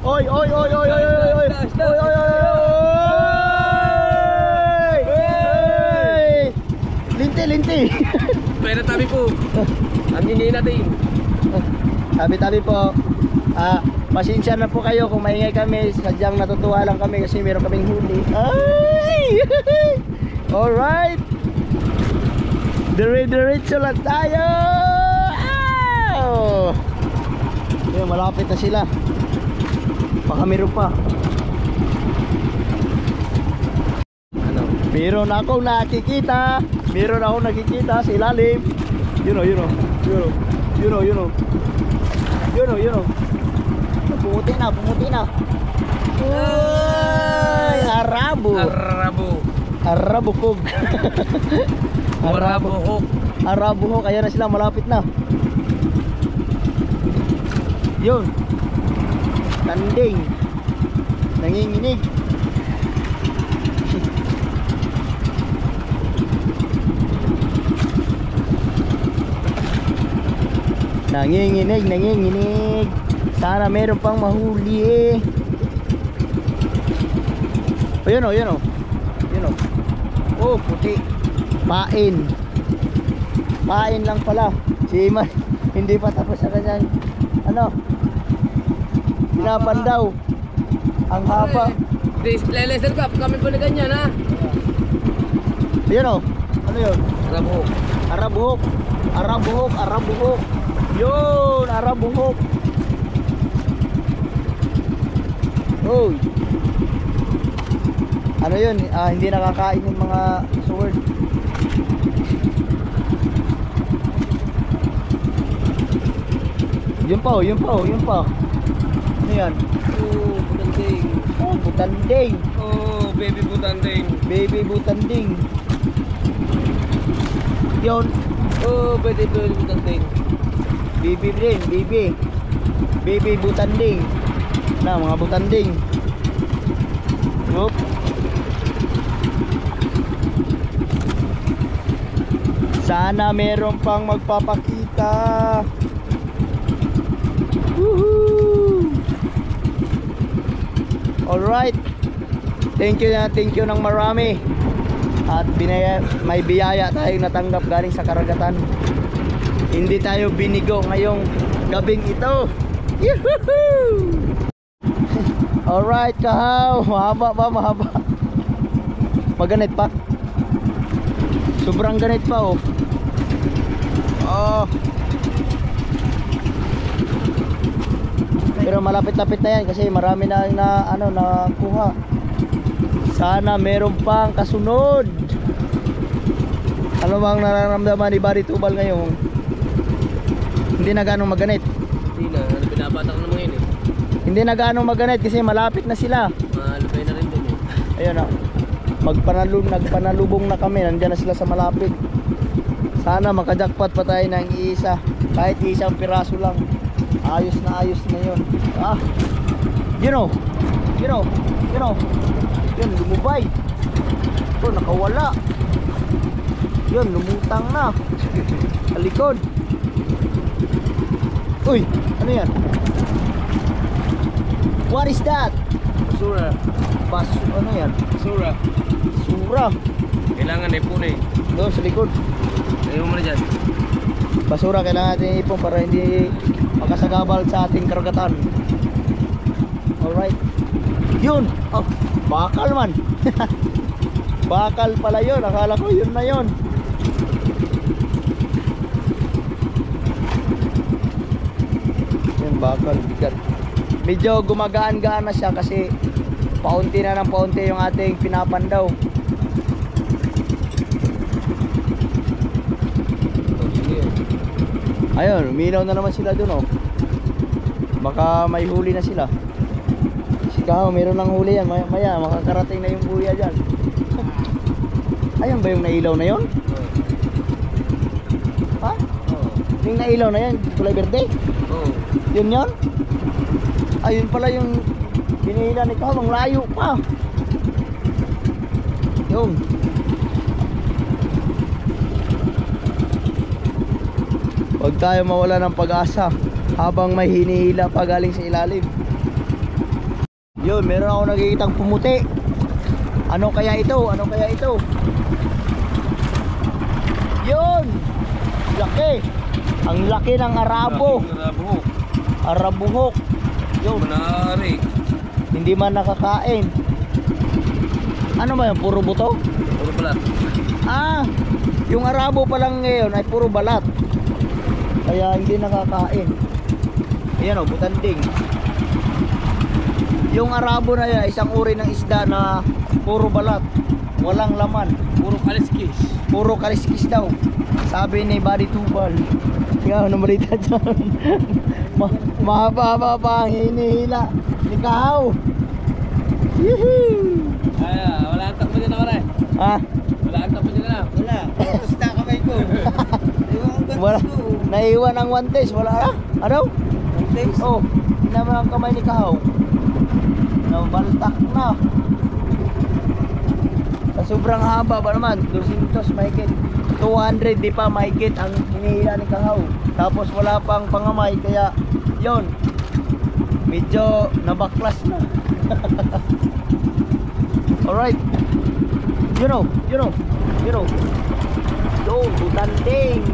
Oy. linti. Pwede tabi po. Aminin natin. Tabi-tabi po. Pasensya na po kayo kung maingay kami. Sadyang natutuwa lang kami kasi meron kaming huli. Ay! Alright. Dire-diretso lang tayo. Oh! Ayun, malapit na sila. Baka meron pa. Ano? Meron akong nakikita. Meron akong nakikita sa ilalim. Yun o, yun o. Yun o. Yun o, yun o. Yun o, yun o. Pumuti na, pumuti na. Uy! Arabo. Arabo. Arabukog. Arabo hook. Arabuhok. Ayan na sila, malapit na. Yun. Tanding. Nanginginig. Nanginginig, nanginginig. Sana meron pang mahuli eh. O yun o, yun o. Yun o. Oh, puti. Pain. Pain lang pala. Si Iman, hindi pa tapos sa kanyang ano, pinapan daw. Ang haba. Lelesan ka, kami po na ganyan ha. Yun o. Ano yun? Arabo hook. Arabuhok. Arabuhok, arabuhok. Yun, arabuhok. Uy. Ano yun? Hindi nakakain yung mga sword. Yun pa oh, yun pa oh, yun pa. Ano yan? Oh, butanding. Oh, butanding. Oh, baby butanding. Baby butanding. Yun. Oh, baby butanding. Baby rin, baby. Baby butanding. Na, mga butanding. Oop. Sana meron pang magpapakita. Woohoo! Alright. Thank you ng marami. At may biyaya tayong natanggap galing sa karagatan. Hindi tayo binigo ngayong gabing ito. Yuhuu! Alright, kahaw. Mahaba ba? Mahaba. Maganit pa. Sobrang ganit pa oh. Oh. Pero malapit-lapit na yan kasi marami na nakuha. Sana meron pang kasunod. Ano bang nararamdaman ni Buddy Tubal ngayon? Hindi na ganong maganit. Hindi na, pinapatak naman yun eh. Hindi na ganong maganit kasi malapit na sila. Malapay na rin dun eh. Ayun na. Nagpanalubong na kami. Nandiyan na sila sa malapit. Sana makajakpat pa tayo ng isa. Kahit isang piraso lang. Ayos na yun. You know. Yun, lumubay. Ito, nakawala. Yun, lumutang na. Sa likod. Uy, ano yan? What is that? Basura. Ano yan? Basura. Sura. Kailangan ipon eh. Doon sa likod. Ayaw mo na dyan. Basura kailangan natin ipon para hindi makasagabal sa ating karagatan. Alright. Yun. Oh, bakal man. Bakal pala yun. Akala ko yun na yun. Yun, bakal. Bigat. Medyo gumagaan-gaan na siya kasi paunti na ng paunti yung ating pinapandaw. Ayun, uminaw na naman sila dun oh. Baka may huli na sila. Sikaw, meron ng huli yan. Maya, makakarating na yung buya dyan. Ayun ba yung nailaw na yun? Ha? Yung nailaw na yan, kulay berde? Oo. Yun yun? Ayun pala yung binihila ni Kahawang, layo pa. Yun. Huwag tayo mawala ng pag-asa habang may hinihila pa galing sa ilalim. Yun, meron ako nakikitang pumuti. Ano kaya ito? Ano kaya ito? Yun! Laki! Ang laki ng arabo! Arabuhok. Arabuhok! Yun! Manari. Hindi man nakakain. Ano ba yan? Puro buto? Puro pala. Ah! Yung arabo pa lang ngayon ay puro balat. Kaya hindi nakakain. Ayan o, butanding. Yung arabo na yan, isang uri ng isda na puro balat. Walang laman. Puro kaliskis. Puro kaliskis daw. Sabi ni Buddy Tubal. Ikaw, namalita dyan. Mahaba pa ang hinihila. Ikaw. Yehey! Ay, wala ang takbo dyan na pare. Ah, Wala ang takbo dyan na. Wala. Tapos na kamay ko. Ewan ang wala. gantis ko. Naiwan ang one taste. Wala na. Ano? Gantis? Oh, naman ang kamay ni Kahaw. Nabaltak na. Sa sobrang haba ba naman? 200 mahigit. 200 di pa mahigit ang hinihila ni Kahaw. Tapos wala pang pangamay kaya yon. Medyo nabaklas na. Alright. You know. Yo, butanding.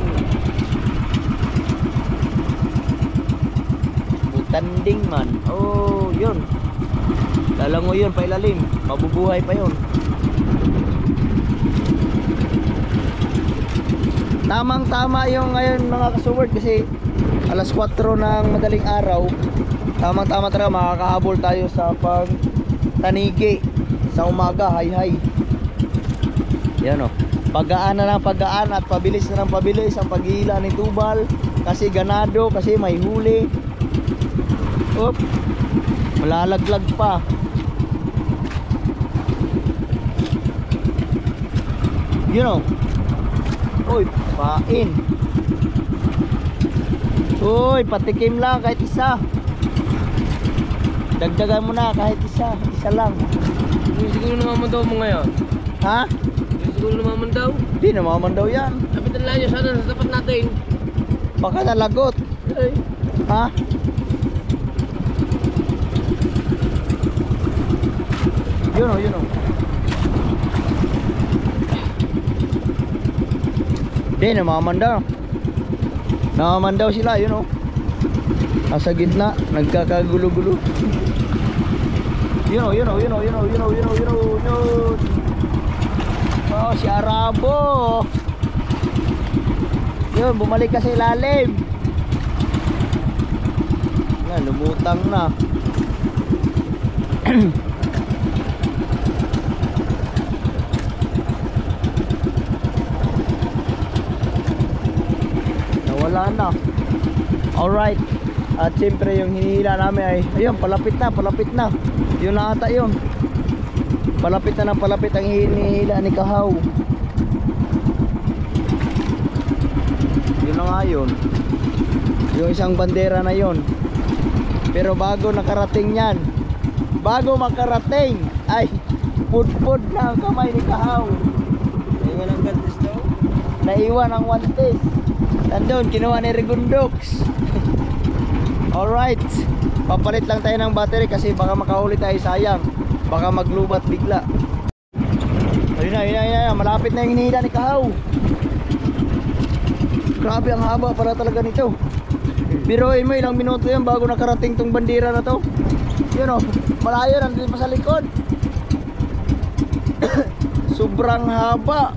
Butanding man. Oh, yun. Lalango yun, pailalim. Mabubuhay pa yun. Tamang-tama yung ngayon mga kasuward kasi alas 4 ng madaling araw. Tamang-tama talaga makakahabol tayo sa pagtanigi sa umaga. Hay. Yan o. Paggaan na ng paggaan at pabilis na ng pabilis ang paghihila ni Tubal. Kasi ganado, kasi may huli. Oop. Malalaglag pa. You know. Uy, pain. Uy, patikim lang kahit isa. Dagdagan mo na kahit isa. Isa lang. Hindi siguro namamandaw mo ngayon. Ha? Hindi siguro namamandaw. Di namaman daw yan. Lapitan lang nyo sana sa tapat natin. Baka nalagot. Ay. Ha? Yun o. Di, namaman daw. Namaman daw sila, yun o. Nasa gitna, nagkakagulo-gulo. Yun o. Oh, si Arabo. Yun, bumalik ka sa ilalim. Yan, lumutang na. Nawala na. Alright. At siyempre yung hinihila namin ay ayun, palapit na. Yun na ata yun. Palapit na ng palapit ang hinihila ni Kahaw. Yun na nga yun. Yung isang bandera na yun. Pero bago nakarating yan, bago makarating ay pudpud na ang kamay ni Kahaw. Ewan ang gantis daw. Naiwan ang one taste. Nandun, kinuha ni Regundox. Alright, papalit lang tayo ng battery kasi baka makahuli tayo, sayang. Baka maglubat bigla. Ayun na, malapit na yung hinihila ni Kahaw. Grabe ang haba para talaga nito. Biruin mo, ilang minuto yan bago nakarating tong bandera na to. Yun o, malayo, nandun pa sa likod. Sobrang haba.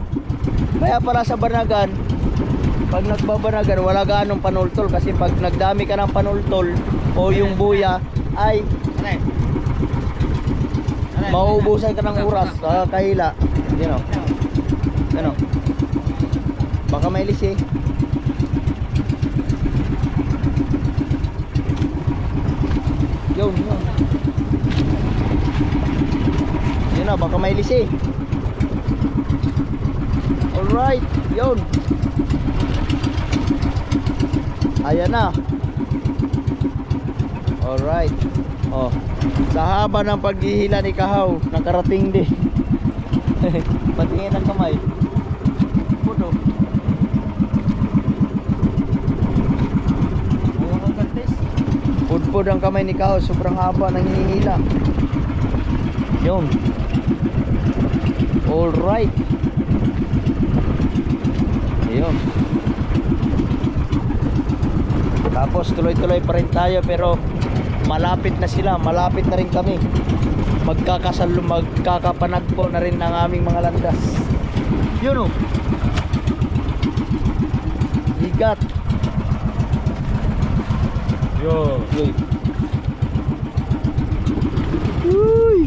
Kaya para sa banagan, pag nagbabanagan wala ganong panultol. Kasi pag nagdami ka ng panultol o yung buya ay mauubusan ka ng oras sa kahila. Yun o. Baka may lisi. Yun. Yun o, baka may lisi. Alright, yun. Ayan na. Alright. Oh, sa haba ng paghihila ni Kahaw, nakarating din. Patingin ang kamay. Puno. Pudpud ang kamay ni Kahaw, sobrang haba ng hinihila. Yun. Alright. Ayun. Tapos tuloy-tuloy pa rin tayo pero malapit na sila, malapit na rin kami. Magkakapanagpo na rin ang aming mga landas. Yun oh. Bigat. Yo. Uy. Uy.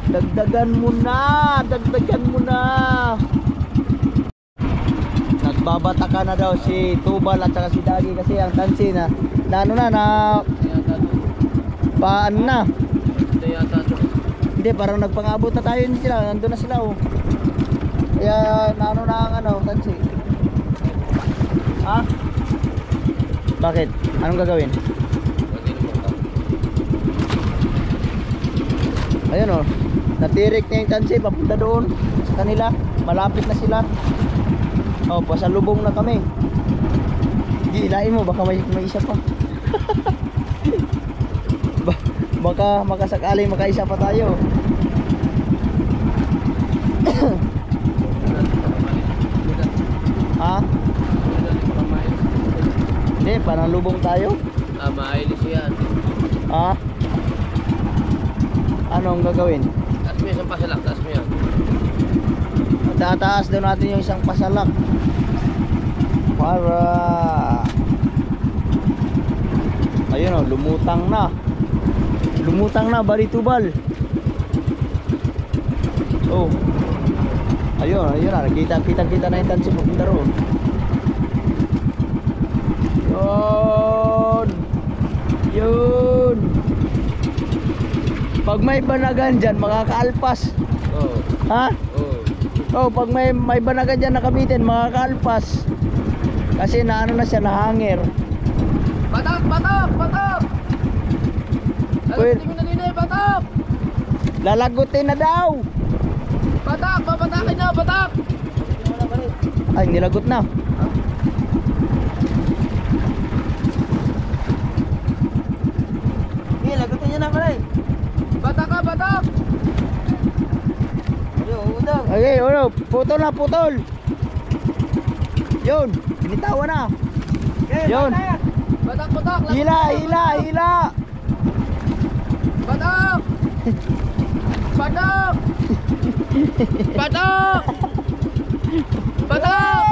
Dagdagan mo na, dagdagan mo na. Nagbabata ka na daw si Tubal at saka si Dagi kasi ang tansi na ano na paano na. Hindi, parang nagpangabot na tayo sila, nandun na sila oh. Kaya naano na ang ano, tansi. Ha? Bakit? Anong gagawin? Ayun oh, natirik na yung tansi papunta doon sa kanila, malapit na sila. Oh, pasalubong na kami. Gilain mo, baka may isa pa. baka sakaling makaisa pa tayo. Ha? Hindi, parang lubong tayo. Mailis yan. Ha? Anong gagawin? Taas mo isang pasalak, taas mo yan. Tataas daw natin yung isang pasalak para ayun oh, lumutang na Baritubal. Oh, ayun na, kita na yung tansi papunta roon. Yun. Pag may banagan dyan makakaalpas. Oo. Ha? Oo. Oh, pag may banagan dyan nakamitin, makakaalpas. Kasi naano na siya, nahangir. Batak! Pwede. Lalagutin mo na nila, batak! Lalagutin na daw. Batak! Babatakin na, batak! Ay, nilagot na. Lagutin niya na pala eh. Batak ka, batak! Okay, ano, putol. Yun, binitawan na. Yun. Batak! Hila. Batak!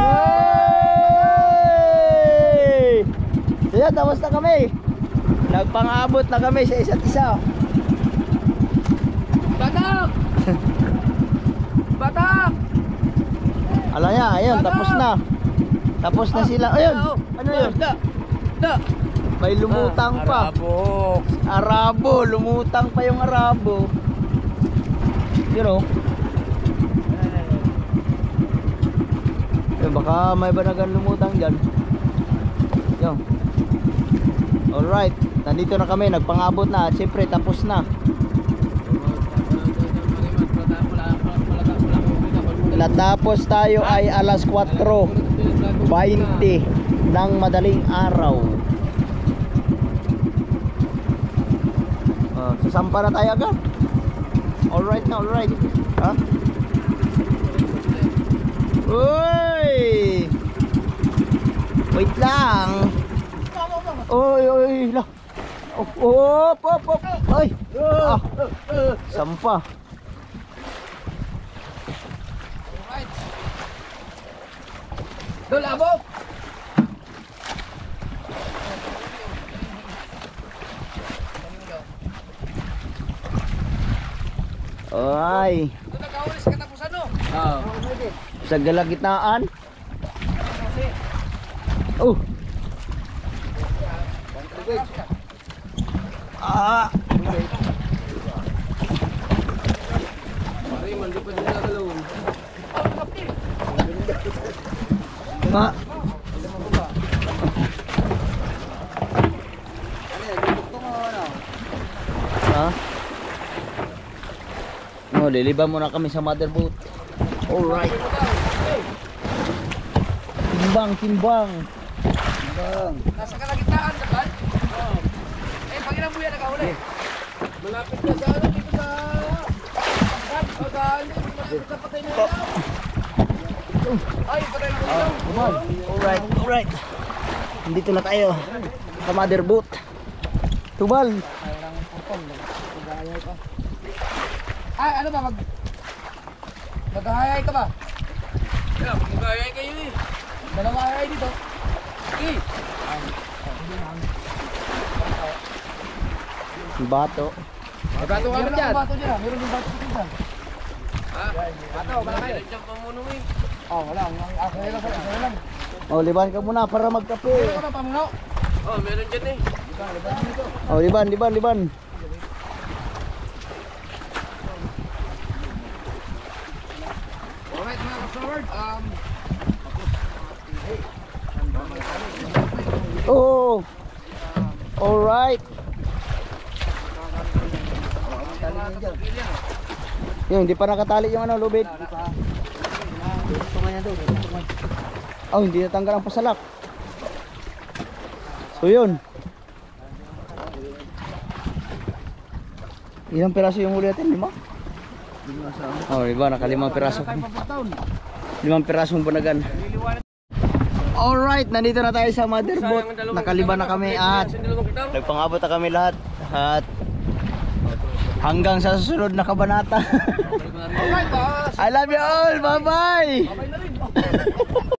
Hey! Yan, tapos na kami. Nagpang-abot na kami sa isa't isa. Batak! Alam niya, ayun, tapos na. Tapos na sila. Ayun, ano yun? May lumutang pa. Arabo, lumutang pa yung Arabo. Yun o. Yun, baka may banagan lumutang dyan. Yun. Alright, nandito na kami, nagpangabot na. At syempre, tapos na. Natapos tayo ay alas 4:20 ng madaling araw. Sasampa na tayo agad. Alright na, alright. Ha? Uy! Wait lang. Oy, la. Op. Ay. Sampa. Dolabok! Ay. Nagkaulis ka tapos ano? Oo. Sa galagitaan. Oh. Pare, malipad na nakalawin. Ma. Ha? No, liliban muna kami sa motherboat. Alright. Timbang. Nasa kalagitnaan na ba? Oo. Pag ilang buya nakahuli. Malapit na sa ano, dito sa... Malapit sa patay na ilaw. Ay, patay na ilaw. Alright, alright. Nandito na tayo sa mother boat. Tubal. Ay, ano ba? Maghahayay ka ba? Yeah, magkagayay kayo eh. Dalawa hayay dito. Okay. Bato. Bato ka ba dyan? Bato dyan. Meron din bato dyan. Ha? Bato, malaki. Meron dyan pamuno eh. Oh, wala. Ako na lang. Ako na lang. Oh, liban ka muna para magkape. Meron ka ba pamuno? Oh, meron dyan eh. Oh, liban. Alright mga kasaward. Oh. Alright. Yun, hindi pa nakatali yung ano, lubid. Oh, hindi natanggal ang pasalak. So yun. Ilang piraso yung huli natin? 5? Oh, diba? Nakalimang piraso. 5 pirasong bunagan. Alright, nandito na tayo sa mother boat. Nakaliban na kami at nagpangabot na kami lahat. At hanggang sa susunod na kabanata. Alright, boss. I love you all. Bye-bye. Babay na rin.